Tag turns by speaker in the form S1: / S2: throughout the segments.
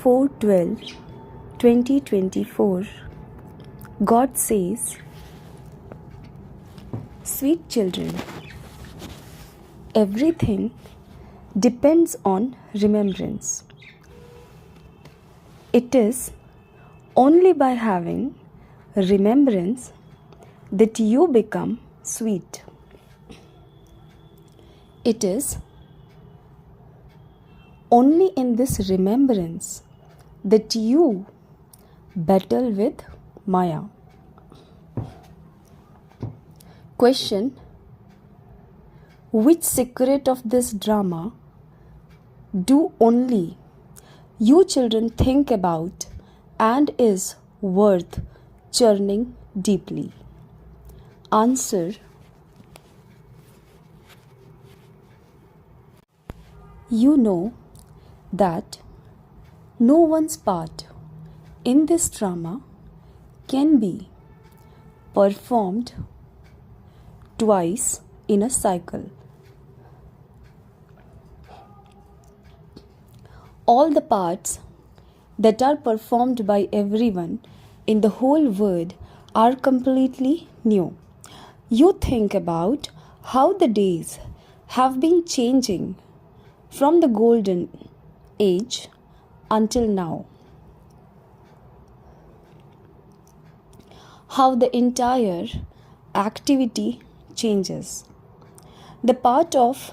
S1: 4/12/2024, God says, "Sweet children, everything depends on remembrance. It is only by having remembrance that you become sweet. It is only in this remembrance that you battle with Maya." Question: which secret of this drama do only you children think about and is worth churning deeply? Answer: you know that no one's part in this drama can be performed twice in a cycle. All the parts that are performed by everyone in the whole world are completely new. You think about how the days have been changing from the golden age until now. How the entire activity changes. The part of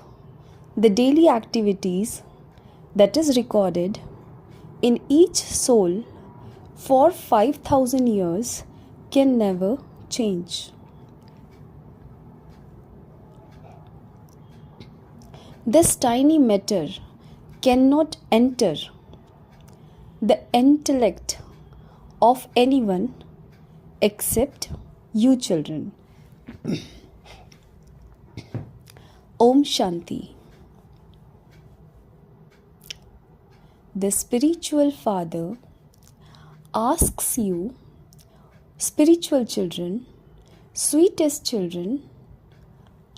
S1: the daily activities that is recorded in each soul for 5,000 years can never change. This tiny matter cannot enter the intellect of anyone except you children. Om Shanti. The spiritual father asks you, spiritual children, sweetest children,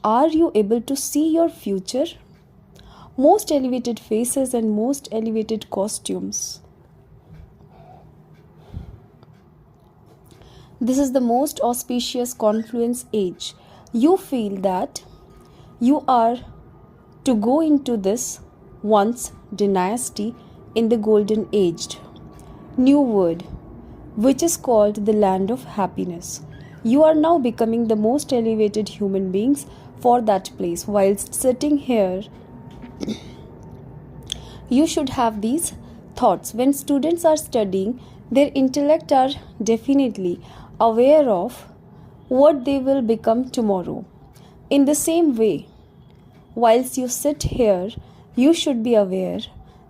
S1: are you able to see your future? Most elevated faces and most elevated costumes. This is the most auspicious confluence age. You feel that you are to go into this once dynasty in the golden aged new world, which is called the land of happiness. You are now becoming the most elevated human beings for that place. Whilst sitting here, you should have these thoughts. When students are studying, their intellect are definitely aware of what they will become tomorrow. In the same way, whilst you sit here, you should be aware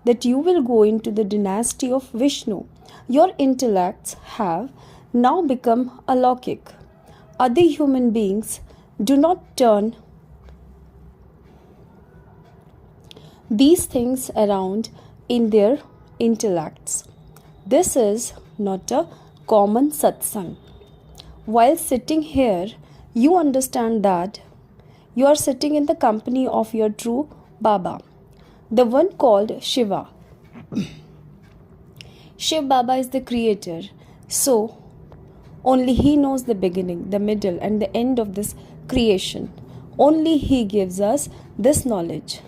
S1: that you will go into the dynasty of Vishnu. Your intellects have now become alaukic. Other human beings do not turn these things around in their intellects. This is not a common satsang. While sitting here, you understand that you are sitting in the company of your true Baba, the one called Shiva. Shiv Baba is the creator, so only he knows the beginning, the middle, and the end of this creation. Only he gives us this knowledge.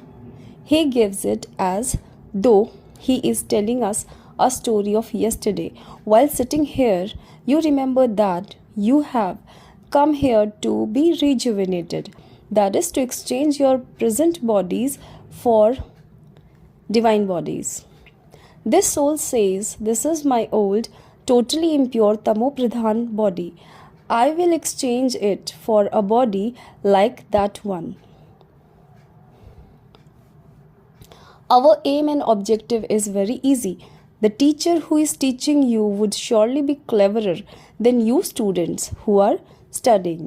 S1: He gives it as though he is telling us a story of yesterday. While sitting here, you remember that you have come here to be rejuvenated. That is to exchange your present bodies for divine bodies. This soul says, "This is my old, totally impure Tamo Pradhan body. I will exchange it for a body like that one." Our aim and objective is very easy. The teacher who is teaching you would surely be cleverer than you students who are studying.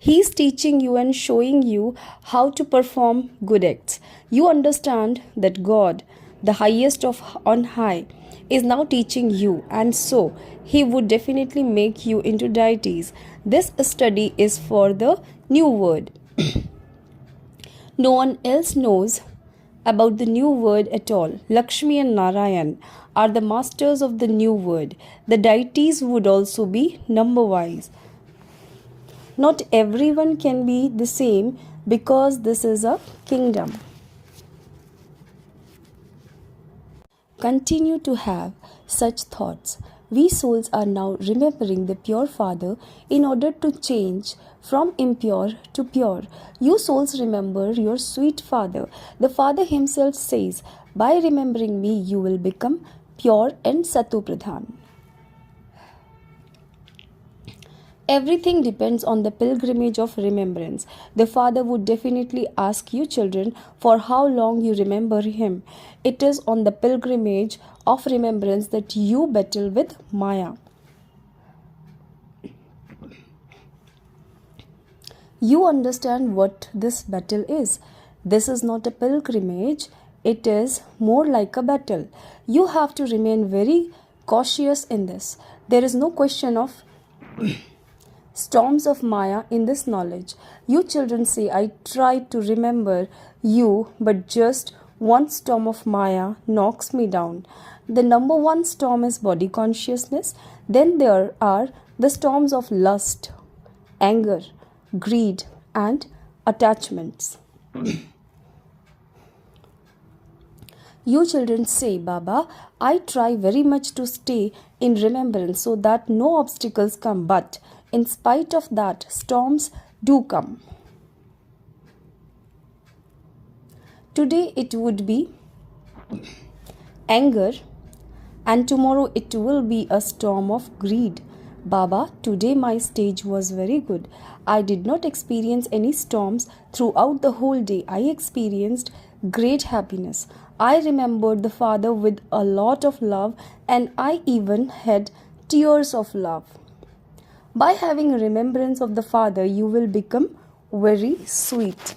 S1: He is teaching you and showing you how to perform good acts. You understand that God, the highest of on high, is now teaching you, and so he would definitely make you into deities. This study is for the new world. No one else knows about the new word at all. Lakshmi and Narayan are the masters of the new word. The deities would also be number wise. Not everyone can be the same because this is a kingdom. Continue to have such thoughts. We souls are now remembering the pure Father in order to change from impure to pure. You souls remember your sweet Father. The Father himself says, by remembering me, you will become pure and Satu Pradhan. Everything depends on the pilgrimage of remembrance. The Father would definitely ask you children for how long you remember Him. It is on the pilgrimage of remembrance that you battle with Maya. You understand what this battle is. This is not a pilgrimage, it is more like a battle. You have to remain very cautious in this. There is no question of storms of Maya in this knowledge. You children say, I tried to remember you, but just one storm of Maya knocks me down. The number one storm is body consciousness. Then there are the storms of lust, anger, greed, and attachments. You children say, Baba, I try very much to stay in remembrance so that no obstacles come, but in spite of that, storms do come. Today it would be anger, and tomorrow it will be a storm of greed. Baba, today my stage was very good. I did not experience any storms throughout the whole day. I experienced great happiness. I remembered the Father with a lot of love, and I even had tears of love. By having a remembrance of the Father, you will become very sweet.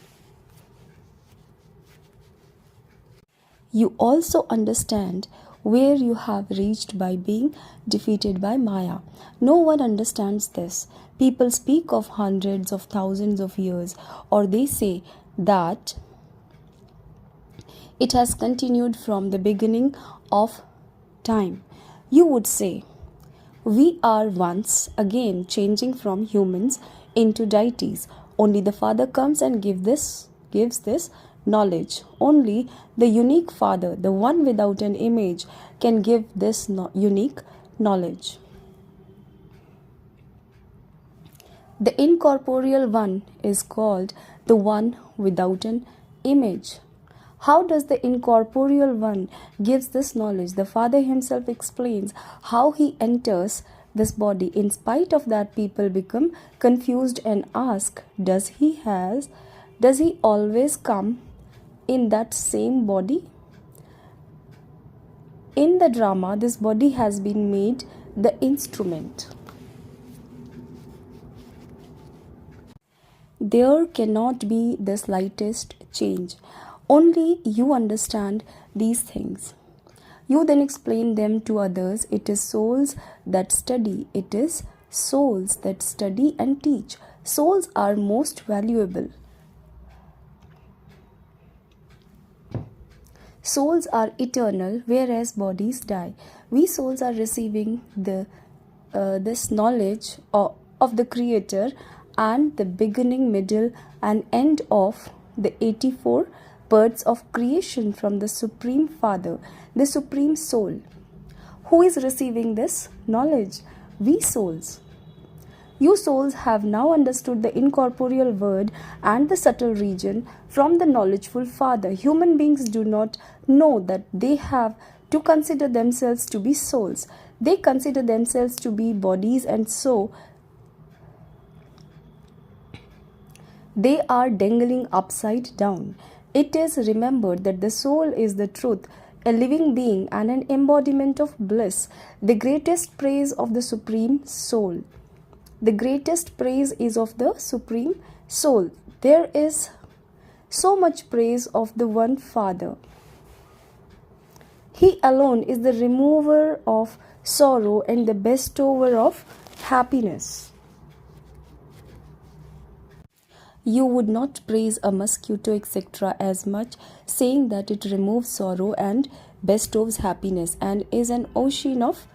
S1: You also understand where you have reached by being defeated by Maya. No one understands this. People speak of hundreds of thousands of years, or they say that it has continued from the beginning of time. You would say, we are once again changing from humans into deities. Only the Father comes and gives this knowledge. Only the unique Father, the one without an image, can give this unique knowledge. The incorporeal one is called the one without an image. How does the incorporeal one gives this knowledge? The Father himself explains how he enters this body. In spite of that, people become confused and ask, does he always come in that same body? In the drama, this body has been made the instrument. There cannot be the slightest change. Only you understand these things. You then explain them to others. It is souls that study. It is souls that study and teach. Souls are most valuable. Souls are eternal, whereas bodies die. We souls are receiving this knowledge of the Creator and the beginning, middle, and end of the 84 births of creation from the Supreme Father, the Supreme Soul. Who is receiving this knowledge? We souls. You souls have now understood the incorporeal word and the subtle region from the knowledgeful Father. Human beings do not know that they have to consider themselves to be souls. They consider themselves to be bodies, and so they are dangling upside down. It is remembered that the soul is the truth, a living being and an embodiment of bliss, the greatest praise of the Supreme Soul. The greatest praise is of the Supreme Soul. There is so much praise of the one Father. He alone is the remover of sorrow and the bestower of happiness. You would not praise a mosquito, etc., as much, saying that it removes sorrow and bestows happiness and is an ocean of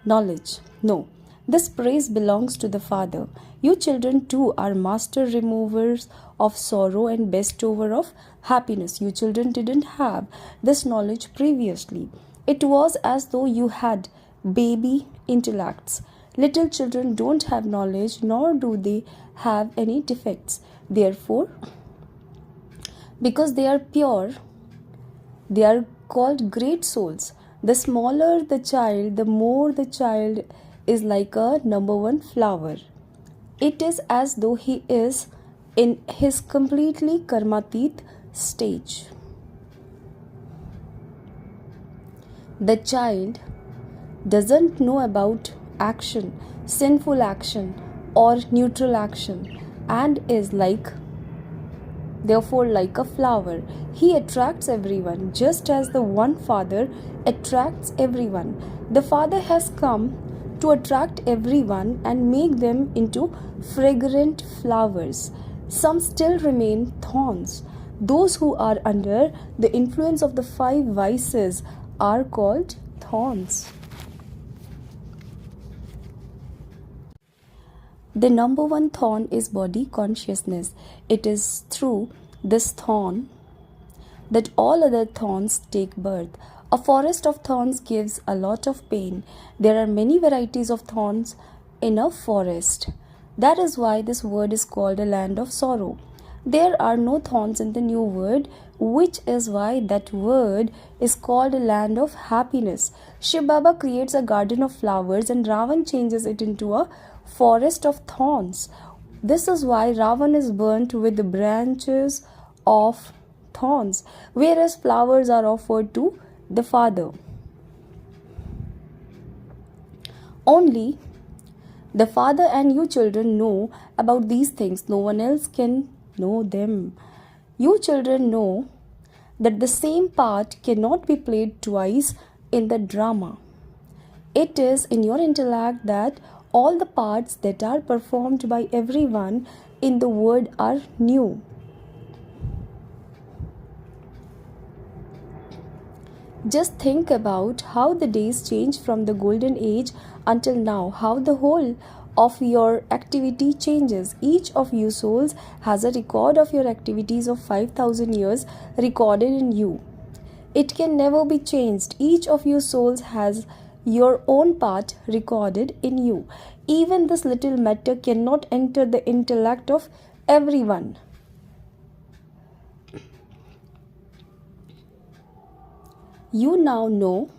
S1: knowledge. No, this praise belongs to the Father. You children too are master removers of sorrow and bestower of happiness. You children didn't have this knowledge previously. It was as though you had baby intellects. Little children don't have knowledge, nor do they have any defects. Therefore, because they are pure, they are called great souls. The smaller the child, the more the child is like a number one flower. It is as though he is in his completely karmatit stage. The child doesn't know about action, sinful action, or neutral action, and is therefore like a flower. He attracts everyone, just as the one Father attracts everyone. The Father has come to attract everyone and make them into fragrant flowers. Some still remain thorns. Those who are under the influence of the 5 vices are called thorns. The number one thorn is body consciousness. It is through this thorn that all other thorns take birth. A forest of thorns gives a lot of pain. There are many varieties of thorns in a forest. That is why this world is called a land of sorrow. There are no thorns in the new world, which is why that word is called a land of happiness. Shiv Baba creates a garden of flowers and Ravan changes it into a forest of thorns. This is why Ravan is burnt with the branches of thorns, whereas flowers are offered to the Father. Only the Father and you children know about these things. No one else can know them. You children know that the same part cannot be played twice in the drama. It is in your intellect that all the parts that are performed by everyone in the world are new. Just think about how the days change from the golden age until now, how the whole of your activity changes. Each of you souls has a record of your activities of 5,000 years recorded in you. It can never be changed. Each of you souls has your own part recorded in you. Even this little matter cannot enter the intellect of everyone. You now know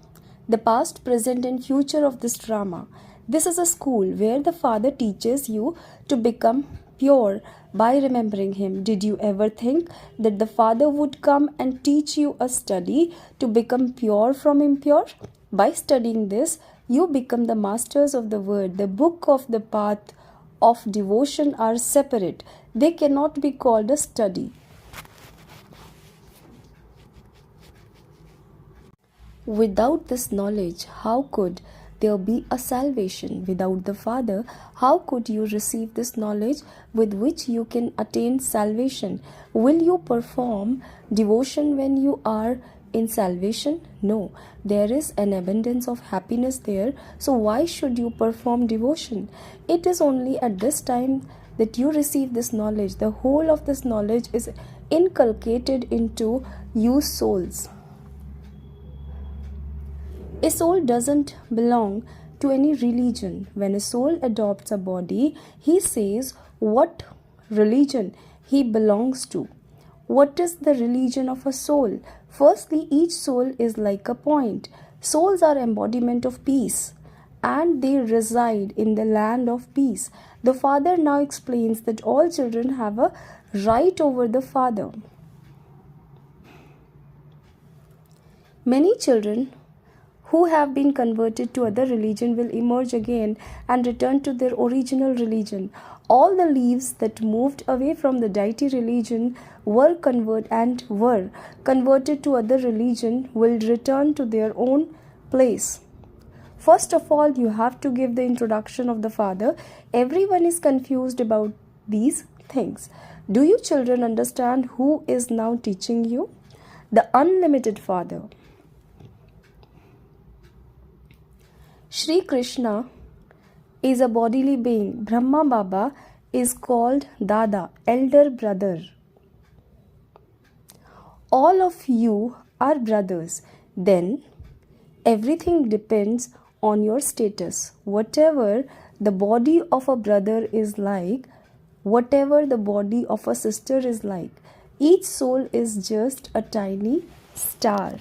S1: the past, present, and future of this drama. This is a school where the Father teaches you to become pure by remembering Him. Did you ever think that the Father would come and teach you a study to become pure from impure? By studying this, you become the masters of the word. The book of the path of devotion are separate. They cannot be called a study. Without this knowledge, how could there be a salvation? Without the Father, how could you receive this knowledge with which you can attain salvation? Will you perform devotion when you are in salvation? No, there is an abundance of happiness there, so why should you perform devotion? It is only at this time that you receive this knowledge. The whole of this knowledge is inculcated into you souls. A soul doesn't belong to any religion. When a soul adopts a body, he says what religion he belongs to. What is the religion of a soul? Firstly, each soul is like a point. Souls are embodiment of peace, and they reside in the land of peace. The Father now explains that all children have a right over the Father. Many children who have been converted to other religion will emerge again and return to their original religion. All the leaves that moved away from the deity religion were converted to other religion will return to their own place. First of all, you have to give the introduction of the Father. Everyone is confused about these things. Do you children understand who is now teaching you? The unlimited Father. Shri Krishna is a bodily being. Brahma Baba is called Dada, elder brother. All of you are brothers. Then everything depends on your status. Whatever the body of a brother is like, whatever the body of a sister is like, each soul is just a tiny star.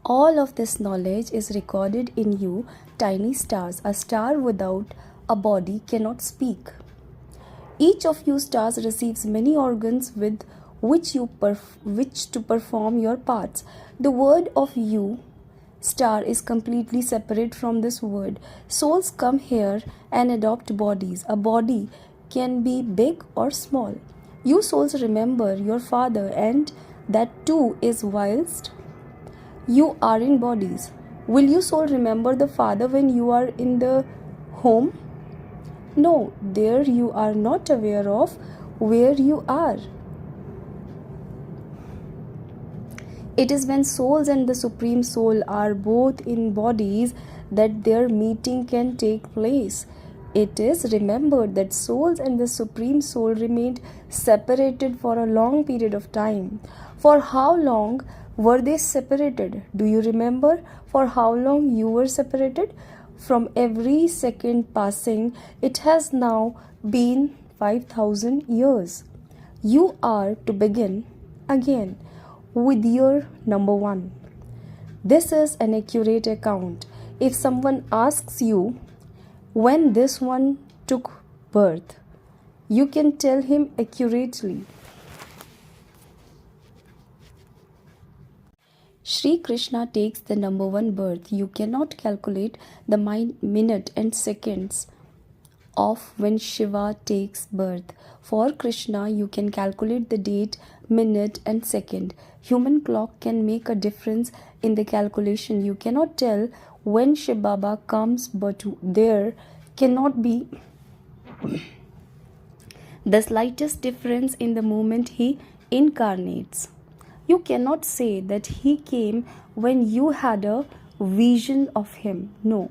S1: All of this knowledge is recorded in you, tiny stars. A star without a body cannot speak. Each of you stars receives many organs with which to perform your parts. The word of you star is completely separate from this word. Souls come here and adopt bodies. A body can be big or small. You souls remember your father, and that too is whilst you are in bodies. Will you soul remember the father when you are in the home? No, there you are not aware of where you are. It is when souls and the Supreme Soul are both in bodies that their meeting can take place. It is remembered that souls and the Supreme Soul remained separated for a long period of time. For how long were they separated? Do you remember for how long you were separated? From every second passing, it has now been 5,000 years. You are to begin again with your number one. This is an accurate account. If someone asks you when this one took birth, you can tell him accurately. Shri Krishna takes the number one birth. You cannot calculate the minute and seconds of when Shiva takes birth. For Krishna, you can calculate the date, minute and second. Human clock can make a difference in the calculation. You cannot tell when Shiv Baba comes, but there cannot be the slightest difference in the moment he incarnates. You cannot say that he came when you had a vision of him. No,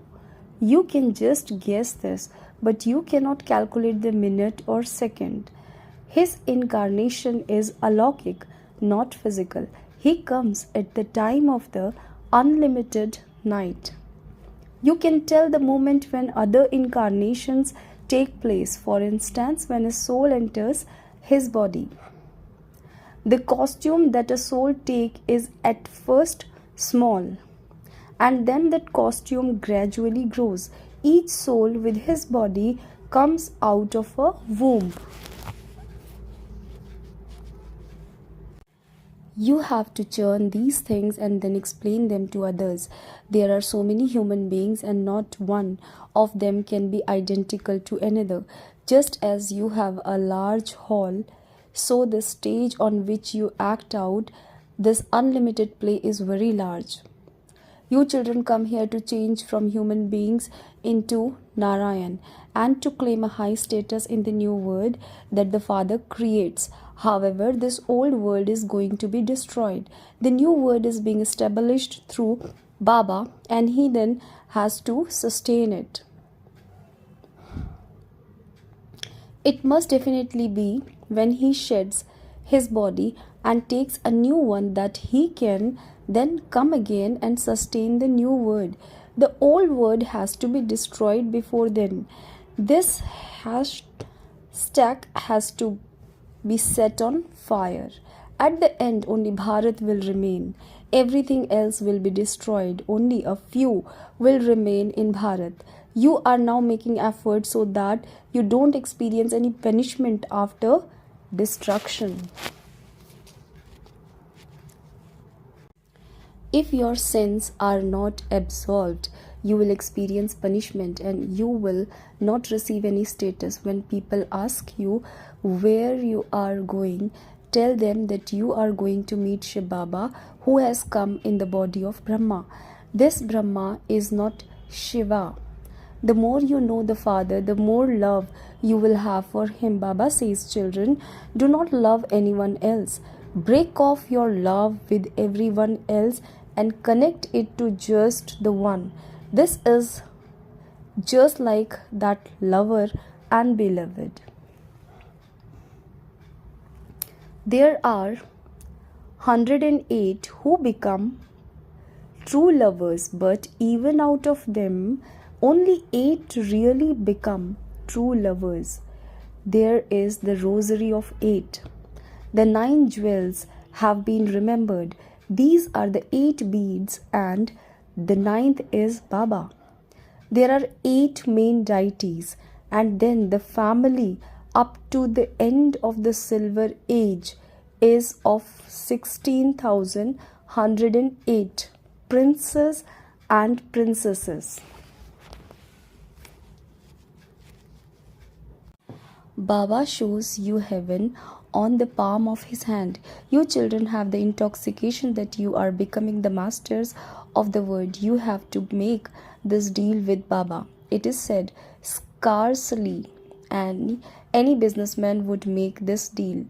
S1: you can just guess this, but you cannot calculate the minute or second. His incarnation is alaukic, not physical. He comes at the time of the unlimited night. You can tell the moment when other incarnations take place. For instance, when a soul enters his body. The costume that a soul takes is at first small, and then that costume gradually grows. Each soul with his body comes out of a womb. You have to churn these things and then explain them to others. There are so many human beings and not one of them can be identical to another. Just as you have a large hall, so the stage on which you act out this unlimited play is very large. You children come here to change from human beings into Narayan and to claim a high status in the new world that the Father creates. However, this old world is going to be destroyed. The new world is being established through Baba, and he then has to sustain it. It must definitely be when he sheds his body and takes a new one that he can then come again and sustain the new world. The old world has to be destroyed before then. This stack has to be set on fire. At the end, only Bharat will remain. Everything else will be destroyed. Only a few will remain in Bharat. You are now making effort so that you don't experience any punishment after destruction. If your sins are not absolved, you will experience punishment and you will not receive any status. When people ask you where you are going, tell them that you are going to meet Shiv Baba, who has come in the body of Brahma. This Brahma is not Shiva. The more you know the Father, the more love you will have for Him. Baba says, children, do not love anyone else. Break off your love with everyone else and connect it to just the one. This is just like that lover and beloved. There are 108 who become true lovers, but even out of them, only 8 really become true lovers. There is the rosary of 8. The 9 jewels have been remembered. These are the 8 beads, and the 9th is Baba. There are 8 main deities, and then the family up to the end of the Silver Age is of 16,108 princes and princesses. Baba shows you heaven on the palm of his hand. You children have the intoxication that you are becoming the masters of the world. You have to make this deal with Baba. It is said scarcely any businessman would make this deal.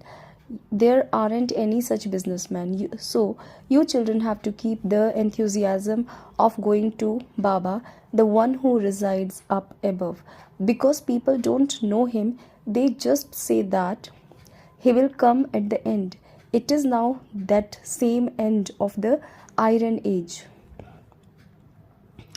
S1: There aren't any such businessmen. So you children have to keep the enthusiasm of going to Baba, the one who resides up above. Because people don't know him, they just say that he will come at the end. It is now that same end of the Iron Age.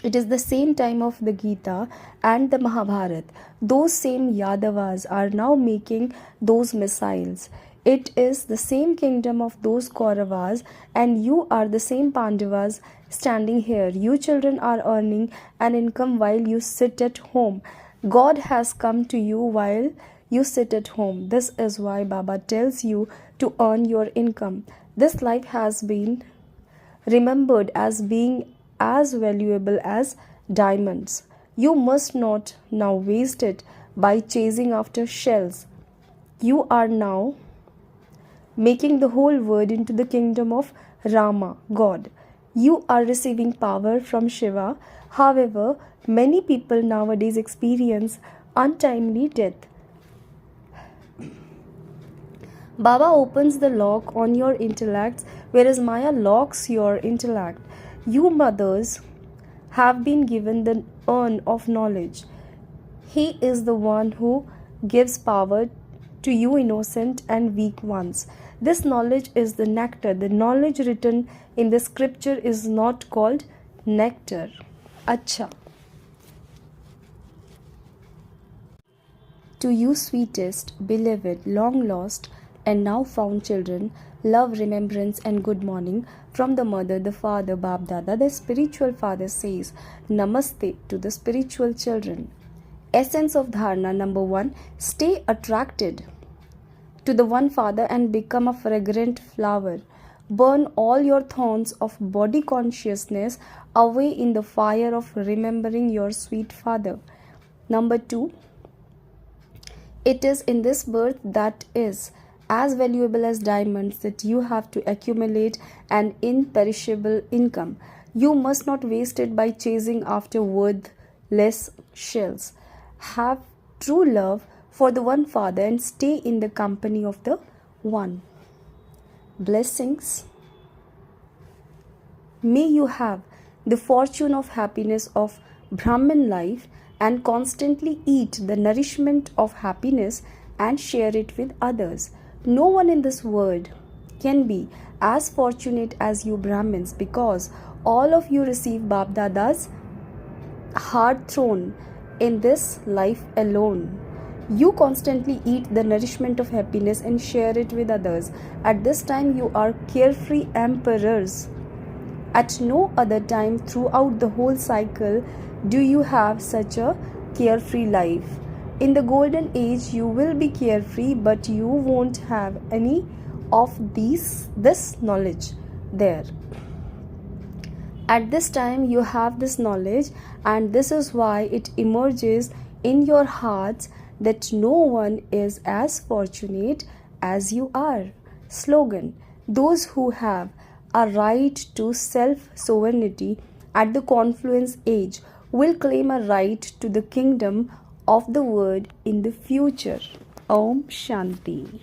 S1: It is the same time of the Gita and the Mahabharata. Those same Yadavas are now making those missiles. It is the same kingdom of those Kauravas, and you are the same Pandavas standing here. You children are earning an income while you sit at home. God has come to you while you sit at home. This is why Baba tells you to earn your income. This life has been remembered as being as valuable as diamonds. You must not now waste it by chasing after shells. You are now making the whole world into the kingdom of Rama, God. You are receiving power from Shiva. However, many people nowadays experience untimely death. Baba opens the lock on your intellects, whereas Maya locks your intellect. You mothers have been given the urn of knowledge. He is the one who gives power to you innocent and weak ones. This knowledge is the nectar. The knowledge written in the scripture is not called nectar. Acha. To you sweetest, beloved, long lost and now found children, love, remembrance and good morning from the mother, the father, Bab Dada. The spiritual father says Namaste to the spiritual children. Essence of Dharana number 1. Stay attracted to the one father and become a fragrant flower. Burn all your thorns of body consciousness away in the fire of remembering your sweet father. Number 2. It is in this birth that is as valuable as diamonds that you have to accumulate an imperishable income. You must not waste it by chasing after worthless shells. Have true love for the one father and stay in the company of the one. Blessings. May you have the fortune of happiness of Brahmin life and constantly eat the nourishment of happiness and share it with others. No one in this world can be as fortunate as you Brahmins, because all of you receive Bab Dada's heart throne in this life alone. You constantly eat the nourishment of happiness and share it with others. At this time you are carefree emperors. At no other time throughout the whole cycle do you have such a carefree life. In the golden age you will be carefree, but you won't have any of this knowledge there. At this time you have this knowledge, and this is why it emerges in your hearts that no one is as fortunate as you are. Slogan: those who have a right to self-sovereignty at the confluence age, will claim a right to the kingdom of the word in the future. Om Shanti.